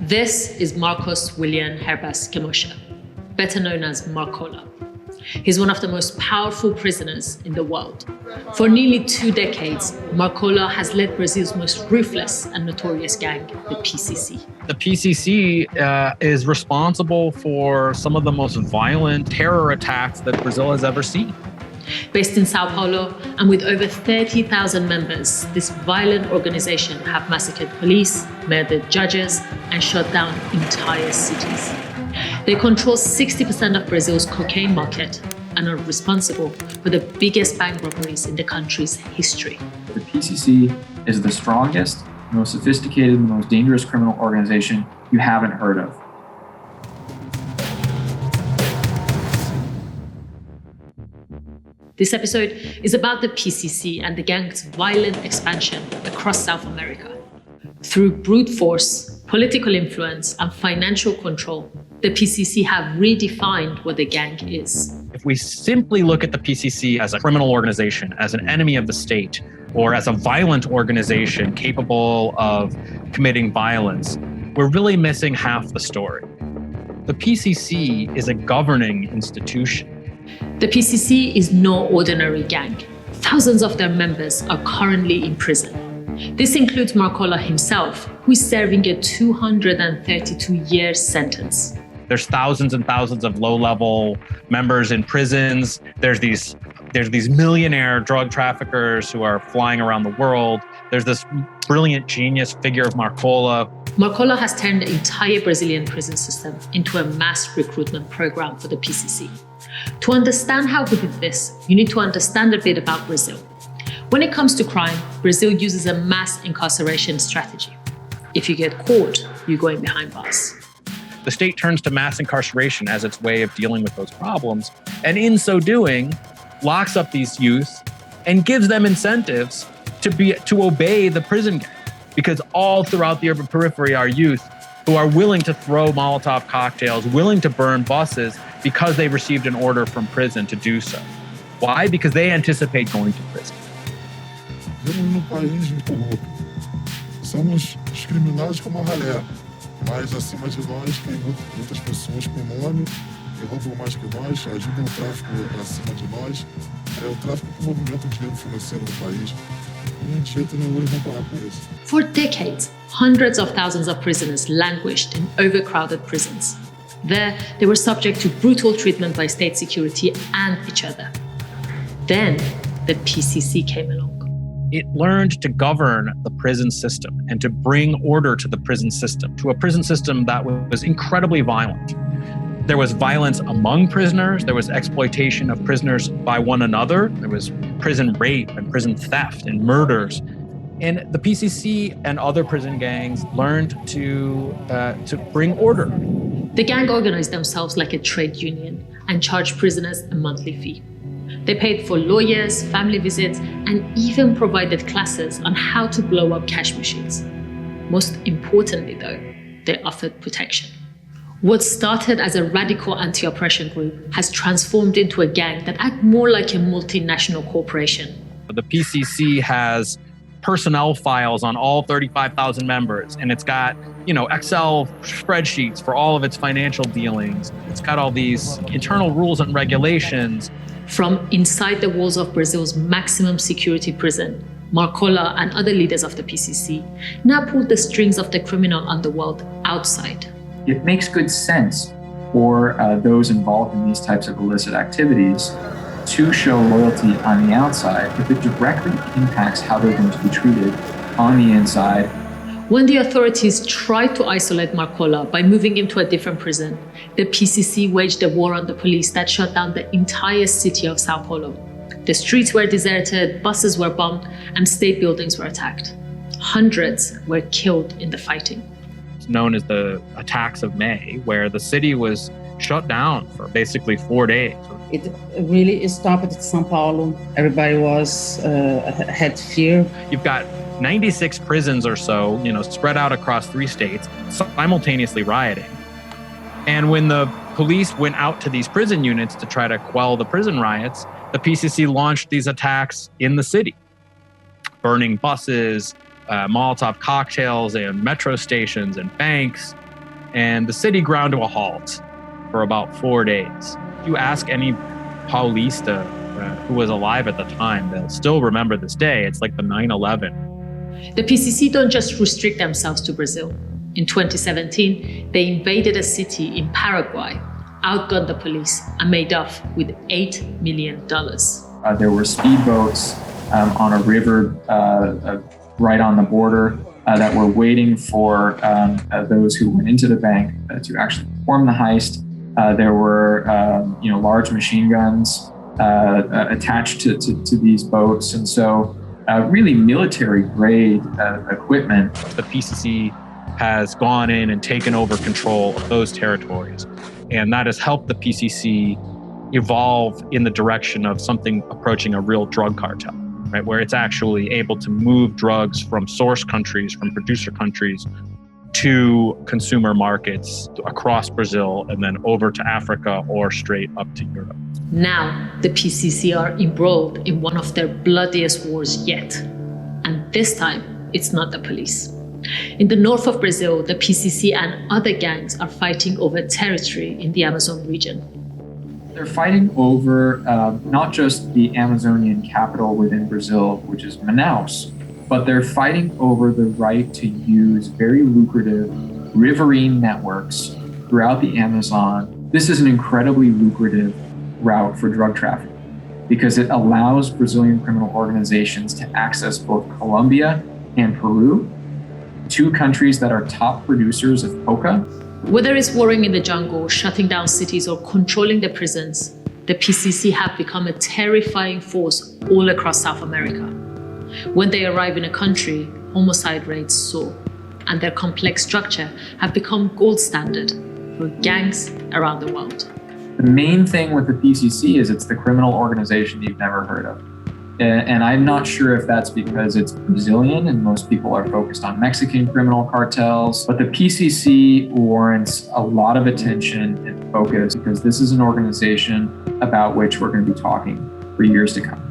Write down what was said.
This is Marcos William Herbas Kemosha, better known as Marcola. He's one of the most powerful prisoners in the world. For nearly 2 decades, Marcola has led Brazil's most ruthless and notorious gang, the PCC. The PCC is responsible for some of the most violent terror attacks that Brazil has ever seen. Based in Sao Paulo and with over 30,000 members, this violent organization have massacred police, murdered judges, and shut down entire cities. They control 60% of Brazil's cocaine market and are responsible for the biggest bank robberies in the country's history. The PCC is the strongest, most sophisticated, and most dangerous criminal organization you haven't heard of. This episode is about the PCC and the gang's violent expansion across South America. Through brute force, political influence, and financial control, the PCC have redefined what a gang is. If we simply look at the PCC as a criminal organization, as an enemy of the state, or as a violent organization capable of committing violence, we're really missing half the story. The PCC is a governing institution. The PCC is no ordinary gang. Thousands of their members are currently in prison. This includes Marcola himself, who is serving a 232-year sentence. There's thousands and thousands of low-level members in prisons. There's these millionaire drug traffickers who are flying around the world. There's this brilliant genius figure of Marcola. Marcola has turned the entire Brazilian prison system into a mass recruitment program for the PCC. To understand how he did this, you need to understand a bit about Brazil. When it comes to crime, Brazil uses a mass incarceration strategy. If you get caught, you're going behind bars. The state turns to mass incarceration as its way of dealing with those problems, and in so doing, locks up these youth and gives them incentives to obey the prison gang. Because all throughout the urban periphery are youth who are willing to throw Molotov cocktails, willing to burn buses because they received an order from prison to do so. Why? Because they anticipate going to prison. Vivemos num país muito louco. Somos discriminados como ralé, mas acima de nós tem muitas pessoas com nome que roubam mais que nós, ajudam o tráfico acima de nós. O tráfico que movimenta o dinheiro financeiro do país. For decades, hundreds of thousands of prisoners languished in overcrowded prisons. There, they were subject to brutal treatment by state security and each other. Then, the PCC came along. It learned to govern the prison system and to bring order to the prison system, to a prison system that was incredibly violent. There was violence among prisoners. There was exploitation of prisoners by one another. There was prison rape and prison theft and murders. And the PCC and other prison gangs learned to bring order. The gang organized themselves like a trade union and charged prisoners a monthly fee. They paid for lawyers, family visits, and even provided classes on how to blow up cash machines. Most importantly, though, they offered protection. What started as a radical anti-oppression group has transformed into a gang that acts more like a multinational corporation. The PCC has personnel files on all 35,000 members, and it's got, Excel spreadsheets for all of its financial dealings. It's got all these internal rules and regulations. From inside the walls of Brazil's maximum security prison, Marcola and other leaders of the PCC now pull the strings of the criminal underworld outside. It makes good sense for those involved in these types of illicit activities to show loyalty on the outside if it directly impacts how they're going to be treated on the inside. When the authorities tried to isolate Marcola by moving him to a different prison, the PCC waged a war on the police that shut down the entire city of Sao Paulo. The streets were deserted, buses were bombed, and state buildings were attacked. Hundreds were killed in the fighting. Known as the attacks of May, where the city was shut down for basically 4 days. It really stopped at Sao Paulo. Everybody had fear. You've got 96 prisons or so, spread out across 3 states, simultaneously rioting. And when the police went out to these prison units to try to quell the prison riots, the PCC launched these attacks in the city, burning buses, Molotov cocktails and metro stations and banks. and the city ground to a halt for about 4 days. If you ask any Paulista who was alive at the time, they'll still remember this day. It's like the 9/11. The PCC don't just restrict themselves to Brazil. In 2017, they invaded a city in Paraguay, outgunned the police, and made off with $8 million. There were speedboats on a river right on the border that were waiting for those who went into the bank to actually perform the heist. There were large machine guns attached to these boats. And so really military grade equipment. The PCC has gone in and taken over control of those territories. And that has helped the PCC evolve in the direction of something approaching a real drug cartel, right? Where it's actually able to move drugs from source countries, from producer countries, to consumer markets across Brazil and then over to Africa or straight up to Europe. Now, the PCC are embroiled in one of their bloodiest wars yet. And this time, it's not the police. In the north of Brazil, the PCC and other gangs are fighting over territory in the Amazon region. They're fighting over not just the Amazonian capital within Brazil, which is Manaus, but they're fighting over the right to use very lucrative riverine networks throughout the Amazon. This is an incredibly lucrative route for drug trafficking because it allows Brazilian criminal organizations to access both Colombia and Peru, two countries that are top producers of coca. Whether it's warring in the jungle, shutting down cities, or controlling the prisons, the PCC have become a terrifying force all across South America. When they arrive in a country, homicide rates soar, and their complex structure have become gold standard for gangs around the world. The main thing with the PCC is it's the criminal organization you've never heard of. And I'm not sure if that's because it's Brazilian and most people are focused on Mexican criminal cartels, but the PCC warrants a lot of attention and focus because this is an organization about which we're going to be talking for years to come.